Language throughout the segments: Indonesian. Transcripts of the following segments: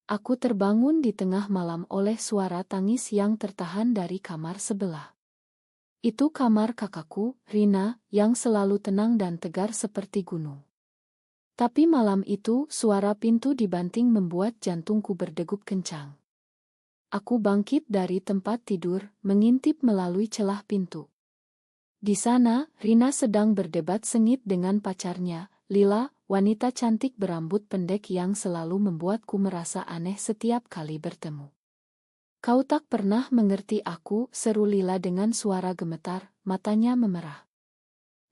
Aku terbangun di tengah malam oleh suara tangis yang tertahan dari kamar sebelah. Itu kamar kakakku, Rina, yang selalu tenang dan tegar seperti gunung. Tapi malam itu suara pintu dibanting membuat jantungku berdegup kencang. Aku bangkit dari tempat tidur, mengintip melalui celah pintu. Di sana, Rina sedang berdebat sengit dengan pacarnya, Lila, wanita cantik berambut pendek yang selalu membuatku merasa aneh setiap kali bertemu. "Kau tak pernah mengerti aku," seru Lila dengan suara gemetar, matanya memerah.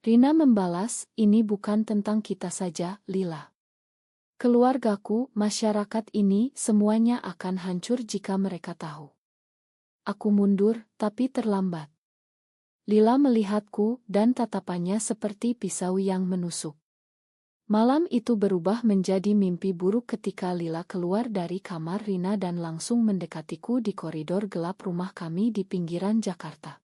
Rina membalas, "Ini bukan tentang kita saja, Lila. Keluargaku, masyarakat ini, semuanya akan hancur jika mereka tahu." Aku mundur, tapi terlambat. Lila melihatku, dan tatapannya seperti pisau yang menusuk. Malam itu berubah menjadi mimpi buruk ketika Lila keluar dari kamar Rina dan langsung mendekatiku di koridor gelap rumah kami di pinggiran Jakarta.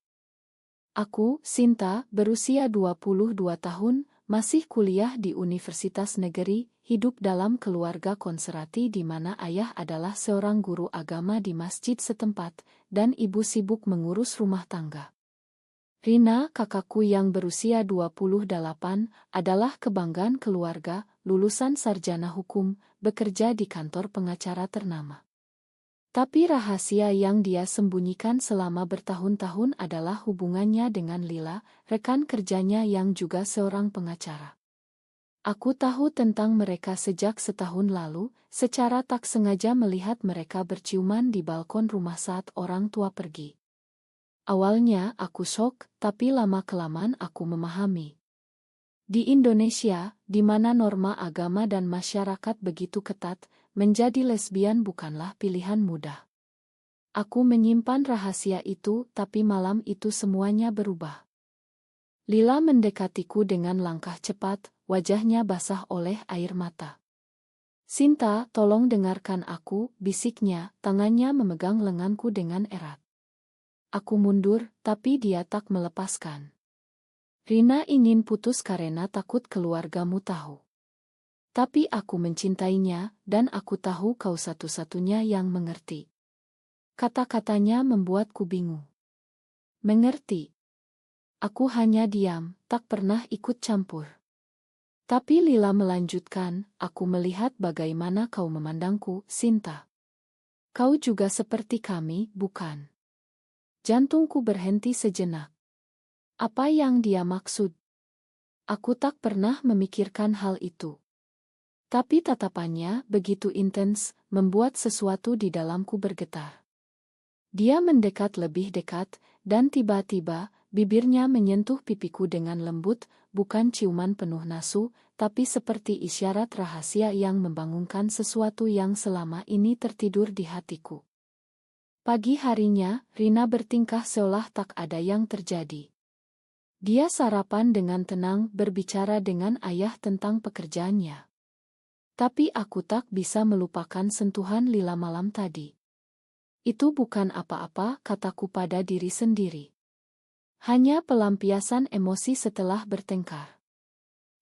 Aku, Sinta, berusia 22 tahun, masih kuliah di Universitas Negeri, hidup dalam keluarga konservatif di mana ayah adalah seorang guru agama di masjid setempat, dan ibu sibuk mengurus rumah tangga. Rina, kakakku yang berusia 28, adalah kebanggaan keluarga, lulusan sarjana hukum, bekerja di kantor pengacara ternama. Tapi rahasia yang dia sembunyikan selama bertahun-tahun adalah hubungannya dengan Lila, rekan kerjanya yang juga seorang pengacara. Aku tahu tentang mereka sejak setahun lalu, secara tak sengaja melihat mereka berciuman di balkon rumah saat orang tua pergi. Awalnya aku shock, tapi lama-kelamaan aku memahami. Di Indonesia, di mana norma agama dan masyarakat begitu ketat, menjadi lesbian bukanlah pilihan mudah. Aku menyimpan rahasia itu, tapi malam itu semuanya berubah. Lila mendekatiku dengan langkah cepat, wajahnya basah oleh air mata. "Sinta, tolong dengarkan aku," bisiknya, tangannya memegang lenganku dengan erat. Aku mundur, tapi dia tak melepaskan. "Rina ingin putus karena takut keluargamu tahu. Tapi aku mencintainya, dan aku tahu kau satu-satunya yang mengerti." Kata-katanya membuatku bingung. Mengerti? Aku hanya diam, tak pernah ikut campur. Tapi Lila melanjutkan, "Aku melihat bagaimana kau memandangku, Sinta. Kau juga seperti kami, bukan?" Jantungku berhenti sejenak. Apa yang dia maksud? Aku tak pernah memikirkan hal itu. Tapi tatapannya begitu intens, membuat sesuatu di dalamku bergetar. Dia mendekat lebih dekat, dan tiba-tiba, bibirnya menyentuh pipiku dengan lembut, bukan ciuman penuh nasu, tapi seperti isyarat rahasia yang membangunkan sesuatu yang selama ini tertidur di hatiku. Pagi harinya, Rina bertingkah seolah tak ada yang terjadi. Dia sarapan dengan tenang, berbicara dengan ayah tentang pekerjaannya. Tapi aku tak bisa melupakan sentuhan Lila malam tadi. "Itu bukan apa-apa," kataku pada diri sendiri. "Hanya pelampiasan emosi setelah bertengkar."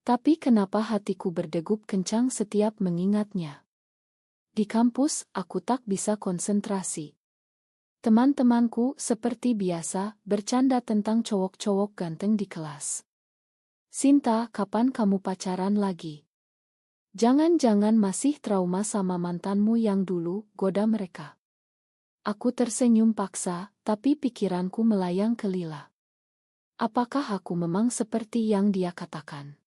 Tapi kenapa hatiku berdegup kencang setiap mengingatnya? Di kampus, aku tak bisa konsentrasi. Teman-temanku, seperti biasa, bercanda tentang cowok-cowok ganteng di kelas. "Sinta, kapan kamu pacaran lagi? Jangan-jangan masih trauma sama mantanmu yang dulu," goda mereka. Aku tersenyum paksa, tapi pikiranku melayang ke Lila. Apakah aku memang seperti yang dia katakan?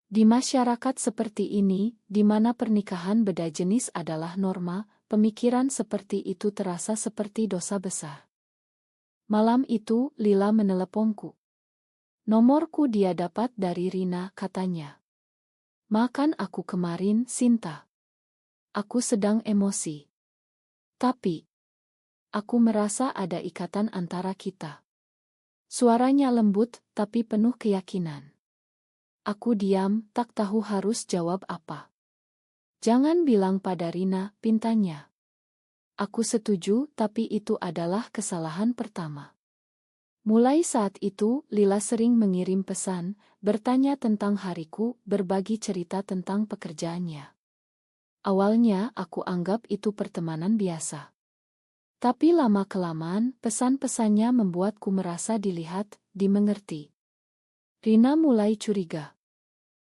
Di masyarakat seperti ini, di mana pernikahan beda jenis adalah norma, pemikiran seperti itu terasa seperti dosa besar. Malam itu, Lila meneleponku. "Nomorku dia dapat dari Rina," katanya. "Makan aku kemarin, Sinta." Aku sedang emosi. Tapi, aku merasa ada ikatan antara kita. Suaranya lembut, tapi penuh keyakinan. Aku diam, tak tahu harus jawab apa. "Jangan bilang pada Rina," pintanya. Aku setuju, tapi itu adalah kesalahan pertama. Mulai saat itu, Lila sering mengirim pesan, bertanya tentang hariku, berbagi cerita tentang pekerjaannya. Awalnya aku anggap itu pertemanan biasa. Tapi lama-kelamaan pesan-pesannya membuatku merasa dilihat, dimengerti. Rina mulai curiga.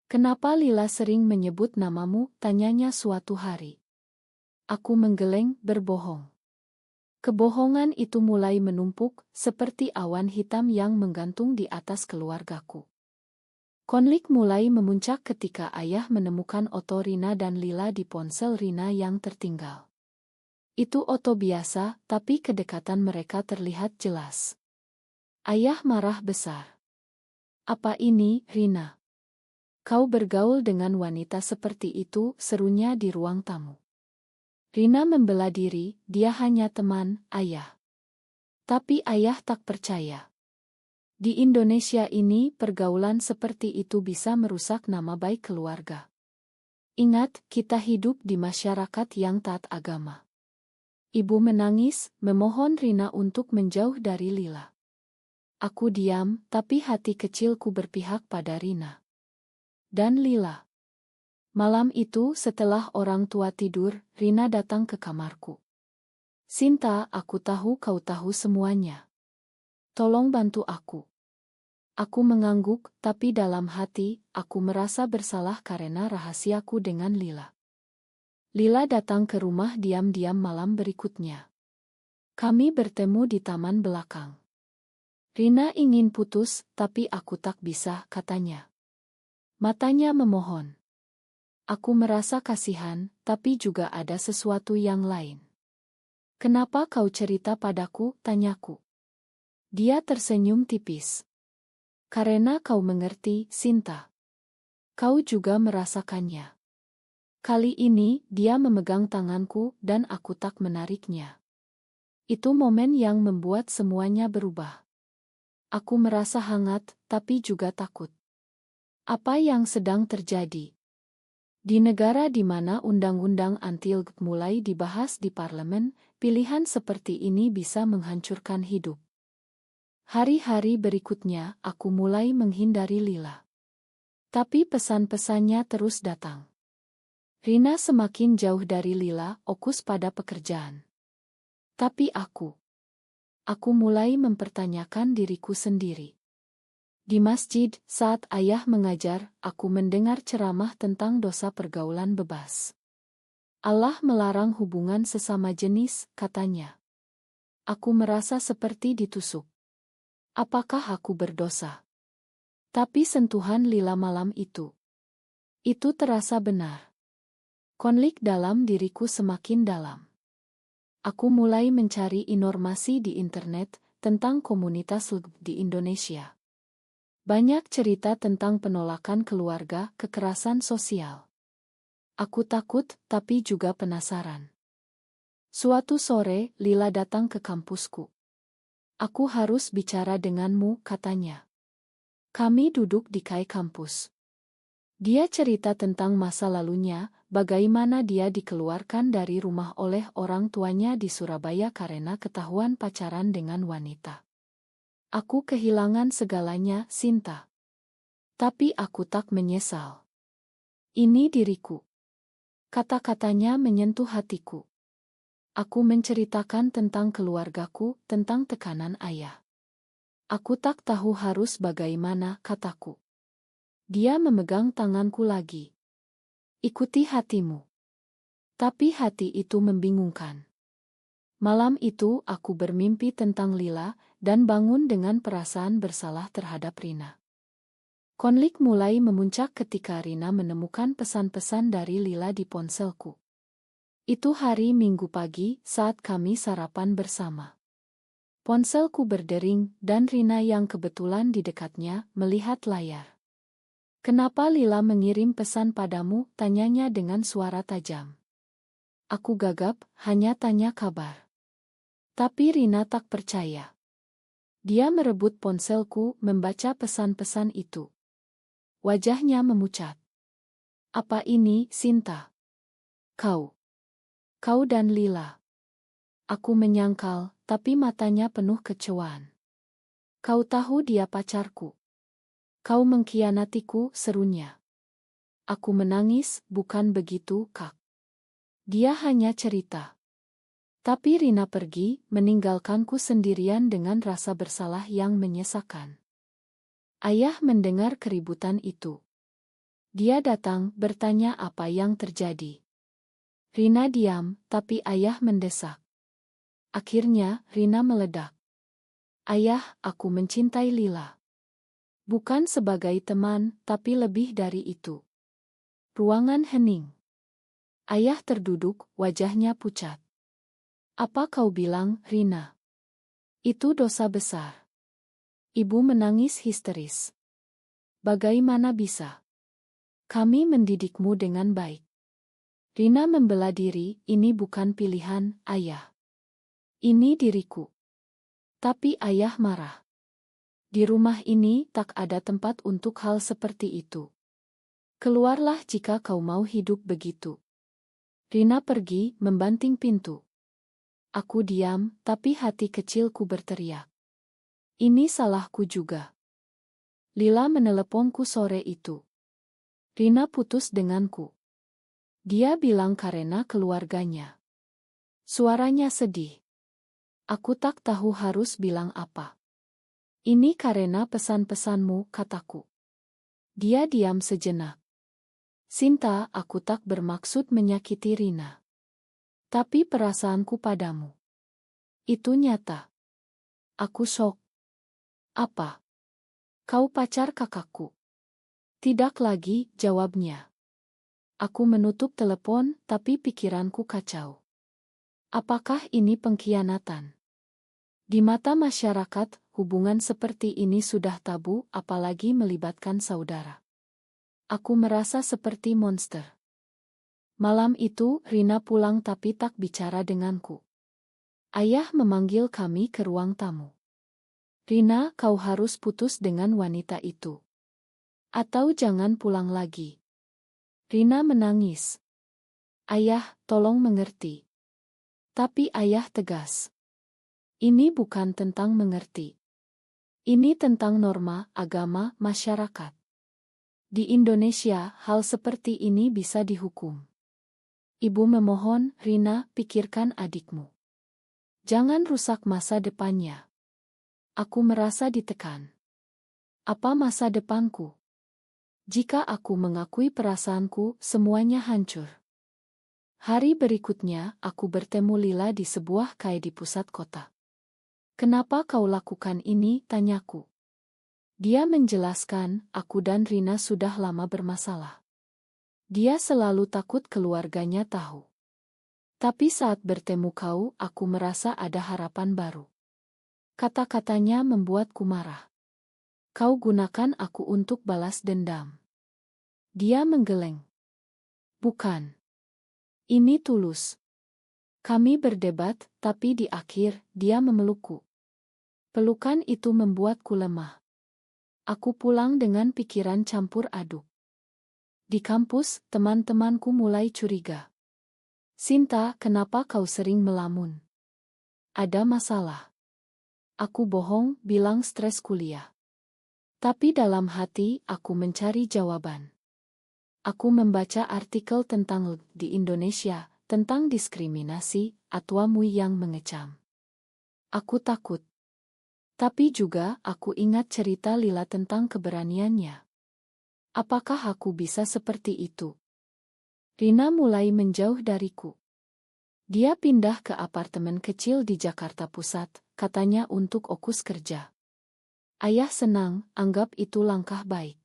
Kenapa Lila sering menyebut namamu, tanyanya suatu hari. Aku menggeleng, berbohong. Kebohongan itu mulai menumpuk, seperti awan hitam yang menggantung di atas keluargaku. Konflik mulai memuncak ketika ayah menemukan foto Rina dan Lila di ponsel Rina yang tertinggal. Itu foto biasa, tapi kedekatan mereka terlihat jelas. Ayah marah besar. Apa ini, Rina? Kau bergaul dengan wanita seperti itu, serunya di ruang tamu. Rina membela diri, dia hanya teman, ayah. Tapi ayah tak percaya. Di Indonesia ini, pergaulan seperti itu bisa merusak nama baik keluarga. Ingat, kita hidup di masyarakat yang taat agama. Ibu menangis, memohon Rina untuk menjauh dari Lila. Aku diam, tapi hati kecilku berpihak pada Rina. Dan Lila. Malam itu setelah orang tua tidur, Rina datang ke kamarku. Sinta, aku tahu kau tahu semuanya. Tolong bantu aku. Aku mengangguk, tapi dalam hati, aku merasa bersalah karena rahasiaku dengan Lila. Lila datang ke rumah diam-diam malam berikutnya. Kami bertemu di taman belakang. Rina ingin putus, tapi aku tak bisa, katanya. Matanya memohon. Aku merasa kasihan, tapi juga ada sesuatu yang lain. Kenapa kau cerita padaku, tanyaku. Dia tersenyum tipis. Karena kau mengerti, Sinta. Kau juga merasakannya. Kali ini, dia memegang tanganku dan aku tak menariknya. Itu momen yang membuat semuanya berubah. Aku merasa hangat, tapi juga takut. Apa yang sedang terjadi? Di negara di mana undang-undang anti-LGBT mulai dibahas di parlemen, pilihan seperti ini bisa menghancurkan hidup. Hari-hari berikutnya, aku mulai menghindari Lila. Tapi pesan-pesannya terus datang. Rina semakin jauh dari Lila, fokus pada pekerjaan. Tapi aku mulai mempertanyakan diriku sendiri. Di masjid, saat ayah mengajar, aku mendengar ceramah tentang dosa pergaulan bebas. Allah melarang hubungan sesama jenis, katanya. Aku merasa seperti ditusuk. Apakah aku berdosa? Tapi sentuhan Lila malam itu terasa benar. Konflik dalam diriku semakin dalam. Aku mulai mencari informasi di internet tentang komunitas LGBT di Indonesia. Banyak cerita tentang penolakan keluarga, kekerasan sosial. Aku takut, tapi juga penasaran. Suatu sore, Lila datang ke kampusku. Aku harus bicara denganmu, katanya. Kami duduk di kai kampus. Dia cerita tentang masa lalunya, bagaimana dia dikeluarkan dari rumah oleh orang tuanya di Surabaya karena ketahuan pacaran dengan wanita. Aku kehilangan segalanya, Sinta. Tapi aku tak menyesal. Ini diriku. Kata-katanya menyentuh hatiku. Aku menceritakan tentang keluargaku, tentang tekanan ayah. Aku tak tahu harus bagaimana, kataku. Dia memegang tanganku lagi. Ikuti hatimu. Tapi hati itu membingungkan. Malam itu aku bermimpi tentang Lila dan bangun dengan perasaan bersalah terhadap Rina. Konflik mulai memuncak ketika Rina menemukan pesan-pesan dari Lila di ponselku. Itu hari Minggu pagi saat kami sarapan bersama. Ponselku berdering dan Rina yang kebetulan di dekatnya melihat layar. Kenapa Lila mengirim pesan padamu? Tanyanya dengan suara tajam. Aku gagap, hanya tanya kabar. Tapi Rina tak percaya. Dia merebut ponselku, membaca pesan-pesan itu. Wajahnya memucat. Apa ini, Sinta? Kau dan Lila. Aku menyangkal, tapi matanya penuh kecewaan. Kau tahu dia pacarku. Kau mengkhianatiku, serunya. Aku menangis, bukan begitu, Kak. Dia hanya cerita. Tapi Rina pergi, meninggalkanku sendirian dengan rasa bersalah yang menyesakan. Ayah mendengar keributan itu. Dia datang, bertanya apa yang terjadi. Rina diam, tapi ayah mendesak. Akhirnya, Rina meledak. Ayah, aku mencintai Lila. Bukan sebagai teman, tapi lebih dari itu. Ruangan hening. Ayah terduduk, wajahnya pucat. Apa kau bilang, Rina? Itu dosa besar. Ibu menangis histeris. Bagaimana bisa? Kami mendidikmu dengan baik. Rina membela diri, ini bukan pilihan, ayah. Ini diriku. Tapi ayah marah. Di rumah ini tak ada tempat untuk hal seperti itu. Keluarlah jika kau mau hidup begitu. Rina pergi, membanting pintu. Aku diam, tapi hati kecilku berteriak. Ini salahku juga. Lila meneleponku sore itu. Rina putus denganku. Dia bilang karena keluarganya. Suaranya sedih. Aku tak tahu harus bilang apa. Ini karena pesan-pesanmu, kataku. Dia diam sejenak. Sinta, aku tak bermaksud menyakiti Rina. Tapi perasaanku padamu. Itu nyata. Aku syok. Apa? Kau pacar kakakku? Tidak lagi, jawabnya. Aku menutup telepon, tapi pikiranku kacau. Apakah ini pengkhianatan? Di mata masyarakat, hubungan seperti ini sudah tabu, apalagi melibatkan saudara. Aku merasa seperti monster. Malam itu, Rina pulang tapi tak bicara denganku. Ayah memanggil kami ke ruang tamu. Rina, kau harus putus dengan wanita itu. Atau jangan pulang lagi. Rina menangis. Ayah, tolong mengerti. Tapi ayah tegas. Ini bukan tentang mengerti. Ini tentang norma, agama, masyarakat. Di Indonesia, hal seperti ini bisa dihukum. Ibu memohon, Rina, pikirkan adikmu. Jangan rusak masa depannya. Aku merasa ditekan. Apa masa depanku? Jika aku mengakui perasaanku, semuanya hancur. Hari berikutnya, aku bertemu Lila di sebuah cafe di pusat kota. Kenapa kau lakukan ini, tanyaku. Dia menjelaskan, aku dan Rina sudah lama bermasalah. Dia selalu takut keluarganya tahu. Tapi saat bertemu kau, aku merasa ada harapan baru. Kata-katanya membuatku marah. Kau gunakan aku untuk balas dendam. Dia menggeleng. Bukan. Ini tulus. Kami berdebat, tapi di akhir, dia memelukku. Pelukan itu membuatku lemah. Aku pulang dengan pikiran campur aduk. Di kampus, teman-temanku mulai curiga. Sinta, kenapa kau sering melamun? Ada masalah. Aku bohong, bilang stres kuliah. Tapi dalam hati, aku mencari jawaban. Aku membaca artikel tentang di Indonesia, tentang diskriminasi, Atwamu yang mengecam. Aku takut. Tapi juga, aku ingat cerita Lila tentang keberaniannya. Apakah aku bisa seperti itu? Rina mulai menjauh dariku. Dia pindah ke apartemen kecil di Jakarta Pusat, katanya untuk fokus kerja. Ayah senang, anggap itu langkah baik.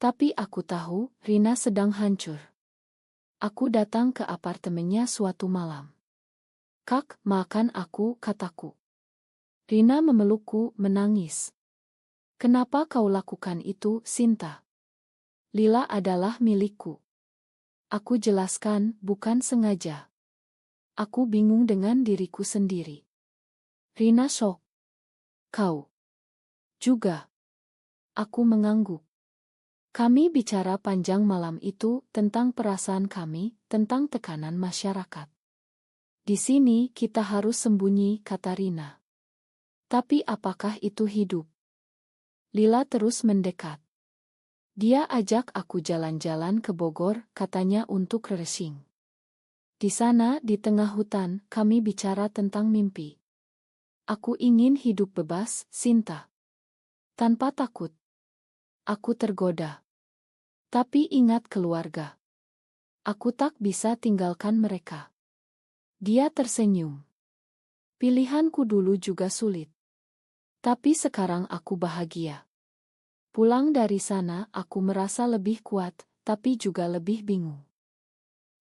Tapi aku tahu, Rina sedang hancur. Aku datang ke apartemennya suatu malam. Kak, makan aku, kataku. Rina memelukku, menangis. Kenapa kau lakukan itu, Sinta? Lila adalah milikku. Aku jelaskan, bukan sengaja. Aku bingung dengan diriku sendiri. Rina syok. Kau juga. Aku mengangguk. Kami bicara panjang malam itu tentang perasaan kami, tentang tekanan masyarakat. Di sini kita harus sembunyi, kata Rina. Tapi apakah itu hidup? Lila terus mendekat. Dia ajak aku jalan-jalan ke Bogor, katanya untuk refreshing. Di sana, di tengah hutan, kami bicara tentang mimpi. Aku ingin hidup bebas, Sinta. Tanpa takut. Aku tergoda. Tapi ingat keluarga. Aku tak bisa tinggalkan mereka. Dia tersenyum. Pilihanku dulu juga sulit. Tapi sekarang aku bahagia. Pulang dari sana, aku merasa lebih kuat, tapi juga lebih bingung.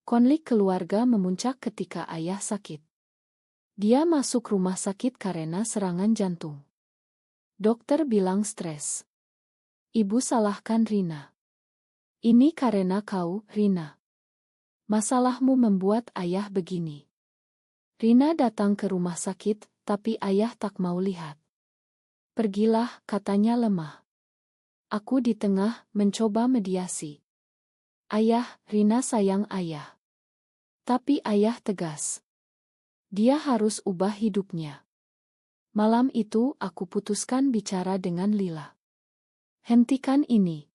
Konflik keluarga memuncak ketika ayah sakit. Dia masuk rumah sakit karena serangan jantung. Dokter bilang stres. Ibu salahkan Rina. Ini karena kau, Rina. Masalahmu membuat ayah begini. Rina datang ke rumah sakit, tapi ayah tak mau lihat. Pergilah, katanya lemah. Aku di tengah, mencoba mediasi. Ayah, Rina sayang ayah. Tapi ayah tegas. Dia harus ubah hidupnya. Malam itu aku putuskan bicara dengan Lila. Hentikan ini.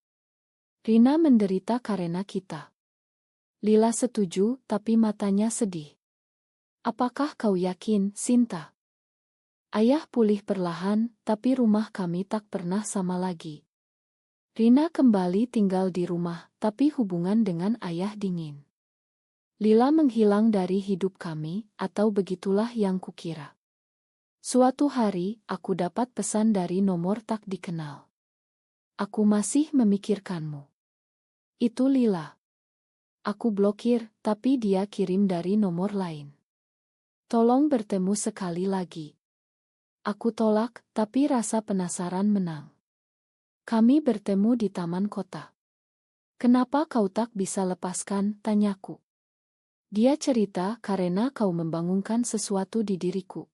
Rina menderita karena kita. Lila setuju, tapi matanya sedih. Apakah kau yakin, Sinta? Ayah pulih perlahan, tapi rumah kami tak pernah sama lagi. Rina kembali tinggal di rumah, tapi hubungan dengan ayah dingin. Lila menghilang dari hidup kami, atau begitulah yang kukira. Suatu hari, aku dapat pesan dari nomor tak dikenal. Aku masih memikirkanmu. Itu Lila. Aku blokir, tapi dia kirim dari nomor lain. Tolong bertemu sekali lagi. Aku tolak, tapi rasa penasaran menang. Kami bertemu di taman kota. Kenapa kau tak bisa lepaskan, tanyaku. Dia cerita karena kau membangunkan sesuatu di diriku.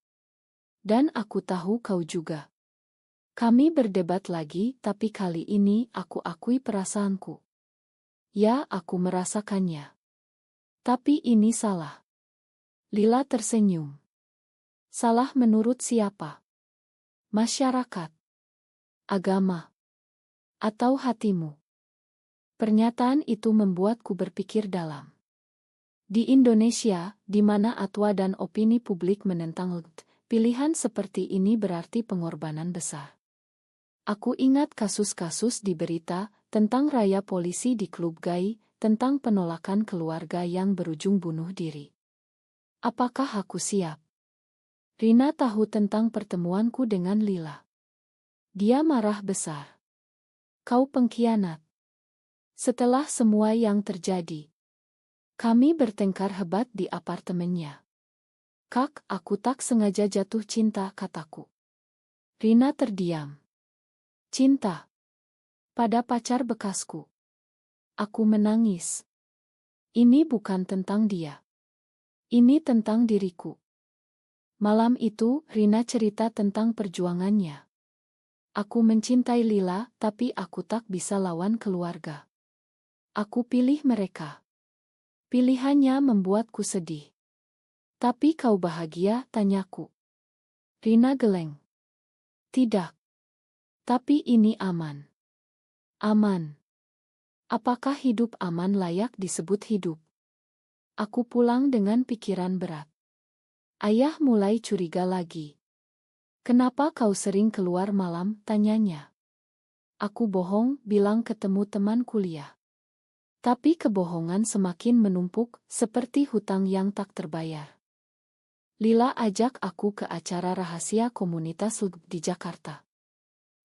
Dan aku tahu kau juga. Kami berdebat lagi, tapi kali ini aku akui perasaanku. Ya, aku merasakannya. Tapi ini salah. Lila tersenyum. Salah menurut siapa? Masyarakat? Agama? Atau hatimu? Pernyataan itu membuatku berpikir dalam. Di Indonesia, di mana atwa dan opini publik menentang pilihan seperti ini berarti pengorbanan besar. Aku ingat kasus-kasus di berita tentang raya polisi di klub gay, tentang penolakan keluarga yang berujung bunuh diri. Apakah aku siap? Rina tahu tentang pertemuanku dengan Lila. Dia marah besar. Kau pengkhianat. Setelah semua yang terjadi, kami bertengkar hebat di apartemennya. Kak, aku tak sengaja jatuh cinta, kataku. Rina terdiam. Cinta. Pada pacar bekasku. Aku menangis. Ini bukan tentang dia. Ini tentang diriku. Malam itu, Rina cerita tentang perjuangannya. Aku mencintai Lila, tapi aku tak bisa lawan keluarga. Aku pilih mereka. Pilihannya membuatku sedih. Tapi kau bahagia, tanyaku. Rina geleng. Tidak. Tapi ini aman. Aman. Apakah hidup aman layak disebut hidup? Aku pulang dengan pikiran berat. Ayah mulai curiga lagi. Kenapa kau sering keluar malam, tanyanya. Aku bohong, bilang ketemu teman kuliah. Tapi kebohongan semakin menumpuk, seperti hutang yang tak terbayar. Lila ajak aku ke acara rahasia komunitas di Jakarta.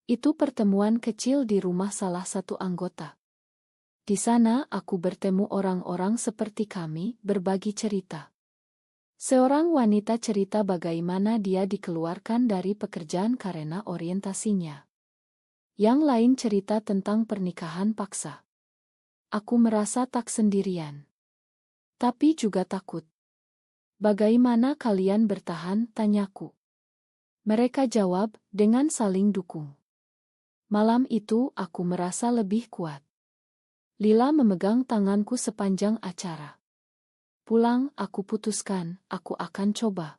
Itu pertemuan kecil di rumah salah satu anggota. Di sana aku bertemu orang-orang seperti kami, berbagi cerita. Seorang wanita cerita bagaimana dia dikeluarkan dari pekerjaan karena orientasinya. Yang lain cerita tentang pernikahan paksa. Aku merasa tak sendirian. Tapi juga takut. Bagaimana kalian bertahan, tanyaku. Mereka jawab, dengan saling dukung. Malam itu aku merasa lebih kuat. Lila memegang tanganku sepanjang acara. Pulang, aku putuskan, aku akan coba.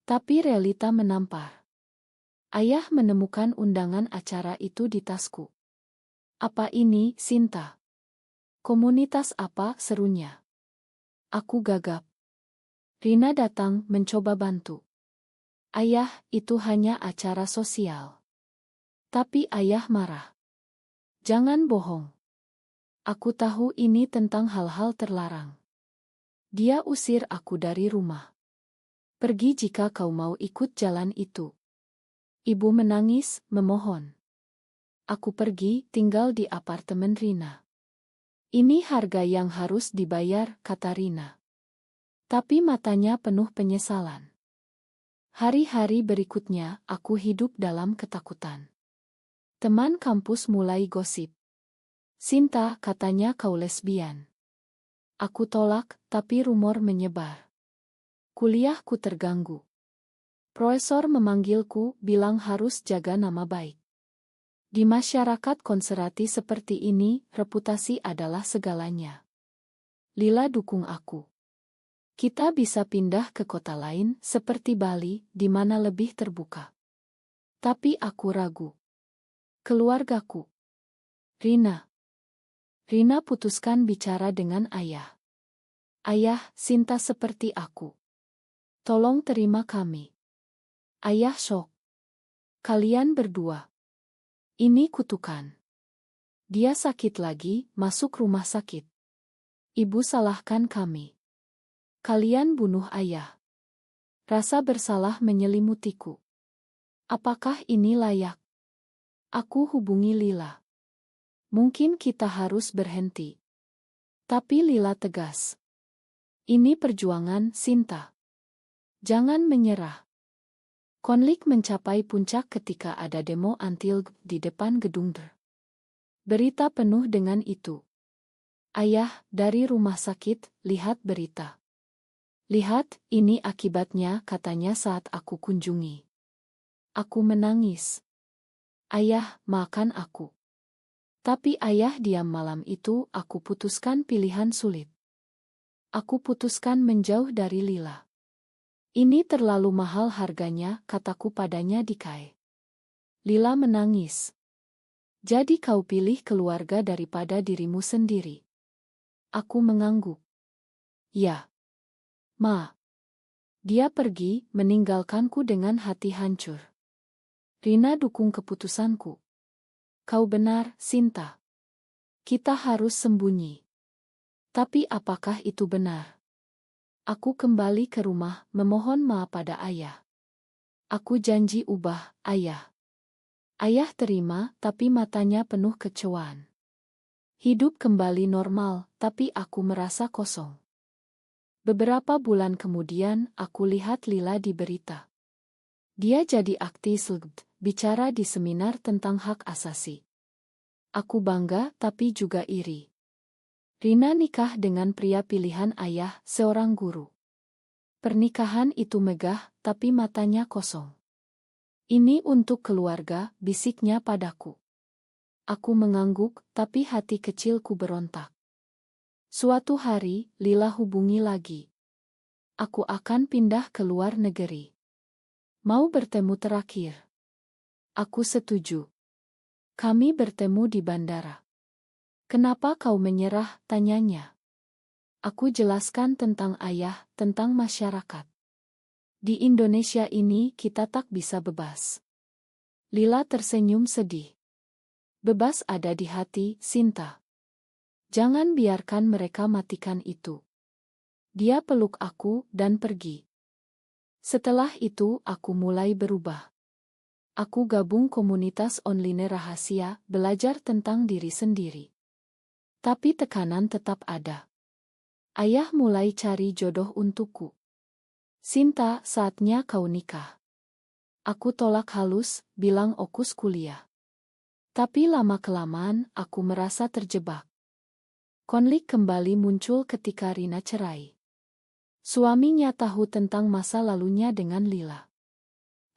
Tapi realita menampar. Ayah menemukan undangan acara itu di tasku. Apa ini, Sinta? Komunitas apa, serunya? Aku gagap. Rina datang mencoba bantu. Ayah, itu hanya acara sosial. Tapi ayah marah. Jangan bohong. Aku tahu ini tentang hal-hal terlarang. Dia usir aku dari rumah. Pergi jika kau mau ikut jalan itu. Ibu menangis, memohon. Aku pergi, tinggal di apartemen Rina. Ini harga yang harus dibayar, kata Rina. Tapi matanya penuh penyesalan. Hari-hari berikutnya, aku hidup dalam ketakutan. Teman kampus mulai gosip. Sinta, katanya kau lesbian. Aku tolak, tapi rumor menyebar. Kuliahku terganggu. Profesor memanggilku, bilang harus jaga nama baik. Di masyarakat konservatif seperti ini, reputasi adalah segalanya. Lila dukung aku. Kita bisa pindah ke kota lain, seperti Bali, di mana lebih terbuka. Tapi aku ragu. Keluargaku. Rina. Rina putuskan bicara dengan ayah. Ayah, Sinta seperti aku. Tolong terima kami. Ayah syok. Kalian berdua. Ini kutukan. Dia sakit lagi, masuk rumah sakit. Ibu salahkan kami. Kalian bunuh ayah. Rasa bersalah menyelimutiku. Apakah ini layak? Aku hubungi Lila. Mungkin kita harus berhenti. Tapi Lila tegas. Ini perjuangan, Sinta. Jangan menyerah. Konflik mencapai puncak ketika ada demo anti-LGBT di depan gedung DR. Berita penuh dengan itu. Ayah, dari rumah sakit, lihat berita. Lihat, ini akibatnya, katanya saat aku kunjungi. Aku menangis. Ayah, maafkan aku. Tapi ayah diam malam itu, aku putuskan pilihan sulit. Aku putuskan menjauh dari Lila. Ini terlalu mahal harganya, kataku padanya di KAE. Lila menangis. Jadi kau pilih keluarga daripada dirimu sendiri. Aku mengangguk. Ya. Ma. Dia pergi, meninggalkanku dengan hati hancur. Rina dukung keputusanku. Kau benar, Sinta. Kita harus sembunyi. Tapi apakah itu benar? Aku kembali ke rumah, memohon maaf pada ayah. Aku janji ubah, ayah. Ayah terima, tapi matanya penuh kecewaan. Hidup kembali normal, tapi aku merasa kosong. Beberapa bulan kemudian, aku lihat Lila di berita. Dia jadi aktivis LGBT, bicara di seminar tentang hak asasi. Aku bangga, tapi juga iri. Rina nikah dengan pria pilihan ayah, seorang guru. Pernikahan itu megah, tapi matanya kosong. Ini untuk keluarga, bisiknya padaku. Aku mengangguk, tapi hati kecilku berontak. Suatu hari, Lila hubungi lagi. Aku akan pindah ke luar negeri. Mau bertemu terakhir. Aku setuju. Kami bertemu di bandara. Kenapa kau menyerah, tanyanya. Aku jelaskan tentang ayah, tentang masyarakat. Di Indonesia ini kita tak bisa bebas. Lila tersenyum sedih. Bebas ada di hati, Sinta. Jangan biarkan mereka matikan itu. Dia peluk aku dan pergi. Setelah itu aku mulai berubah. Aku gabung komunitas online rahasia, belajar tentang diri sendiri. Tapi tekanan tetap ada. Ayah mulai cari jodoh untukku. Sinta, saatnya kau nikah. Aku tolak halus, bilang fokus kuliah. Tapi lama-kelamaan aku merasa terjebak. Konflik kembali muncul ketika Rina cerai. Suaminya tahu tentang masa lalunya dengan Lila.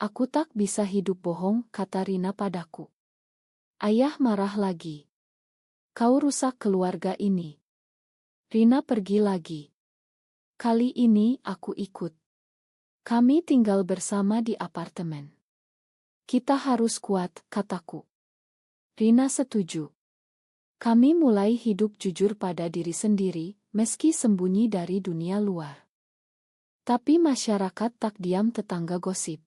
Aku tak bisa hidup bohong, kata Rina padaku. Ayah marah lagi. Kau rusak keluarga ini. Rina pergi lagi. Kali ini aku ikut. Kami tinggal bersama di apartemen. Kita harus kuat, kataku. Rina setuju. Kami mulai hidup jujur pada diri sendiri, meski sembunyi dari dunia luar. Tapi masyarakat tak diam, tetangga gosip.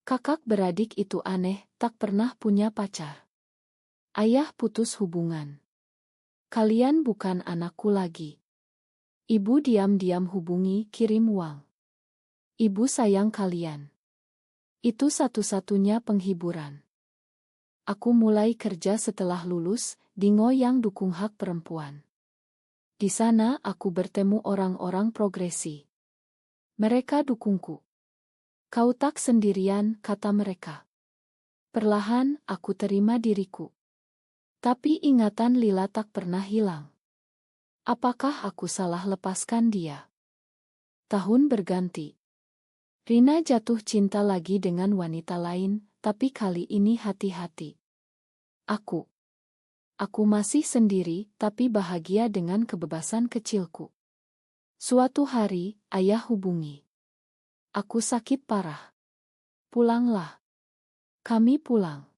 Kakak beradik itu aneh, tak pernah punya pacar. Ayah putus hubungan. Kalian bukan anakku lagi. Ibu diam-diam hubungi, kirim uang. Ibu sayang kalian. Itu satu-satunya penghiburan. Aku mulai kerja setelah lulus, di Ngo yang dukung hak perempuan. Di sana aku bertemu orang-orang progresi. Mereka dukungku. Kau tak sendirian, kata mereka. Perlahan aku terima diriku. Tapi ingatan Lila tak pernah hilang. Apakah aku salah lepaskan dia? Tahun berganti. Rina jatuh cinta lagi dengan wanita lain, tapi kali ini hati-hati. Aku masih sendiri, tapi bahagia dengan kebebasan kecilku. Suatu hari, ayah hubungi. Aku sakit parah. Pulanglah. Kami pulang.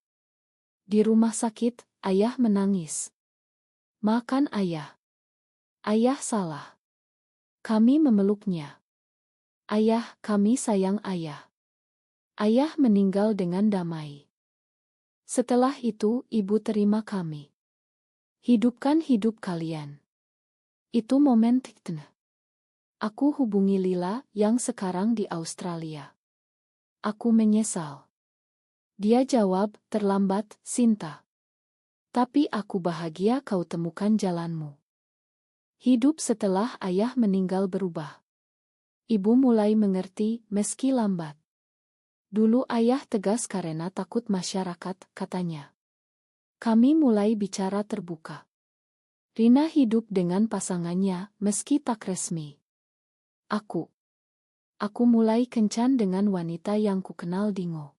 Di rumah sakit, ayah menangis. Makan ayah. Ayah salah. Kami memeluknya. Ayah, kami sayang ayah. Ayah meninggal dengan damai. Setelah itu, ibu terima kami. Hidupkan hidup kalian. Itu momen tikten. Aku hubungi Lila yang sekarang di Australia. Aku menyesal. Dia jawab, terlambat, Sinta. Tapi aku bahagia kau temukan jalanmu. Hidup setelah ayah meninggal berubah. Ibu mulai mengerti, meski lambat. Dulu ayah tegas karena takut masyarakat, katanya. Kami mulai bicara terbuka. Rina hidup dengan pasangannya, meski tak resmi. Aku mulai kencan dengan wanita yang kukenal di Ngo.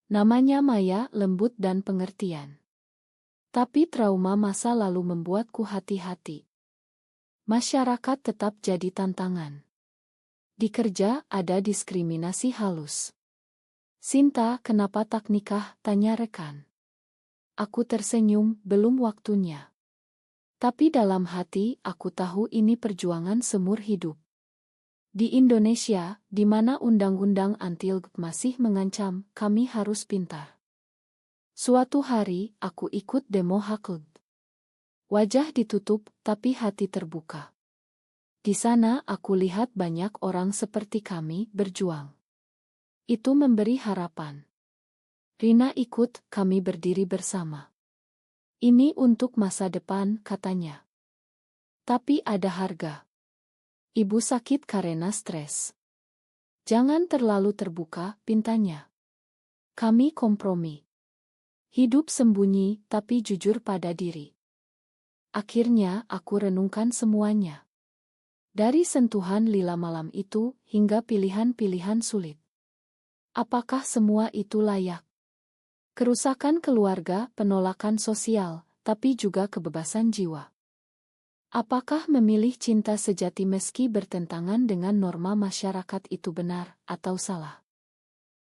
Namanya Maya, lembut dan pengertian. Tapi trauma masa lalu membuatku hati-hati. Masyarakat tetap jadi tantangan. Di kerja ada diskriminasi halus. Sinta, kenapa tak nikah? Tanya rekan. Aku tersenyum, belum waktunya. Tapi dalam hati, aku tahu ini perjuangan seumur hidup. Di Indonesia, di mana undang-undang anti-LGBT masih mengancam, kami harus pintar. Suatu hari, aku ikut demo hak LGBT. Wajah ditutup, tapi hati terbuka. Di sana aku lihat banyak orang seperti kami berjuang. Itu memberi harapan. Rina ikut, kami berdiri bersama. Ini untuk masa depan, katanya. Tapi ada harga. Ibu sakit karena stres. Jangan terlalu terbuka, pintanya. Kami kompromi. Hidup sembunyi, tapi jujur pada diri. Akhirnya aku renungkan semuanya. Dari sentuhan Lila malam itu, hingga pilihan-pilihan sulit. Apakah semua itu layak? Kerusakan keluarga, penolakan sosial, tapi juga kebebasan jiwa. Apakah memilih cinta sejati meski bertentangan dengan norma masyarakat itu benar atau salah?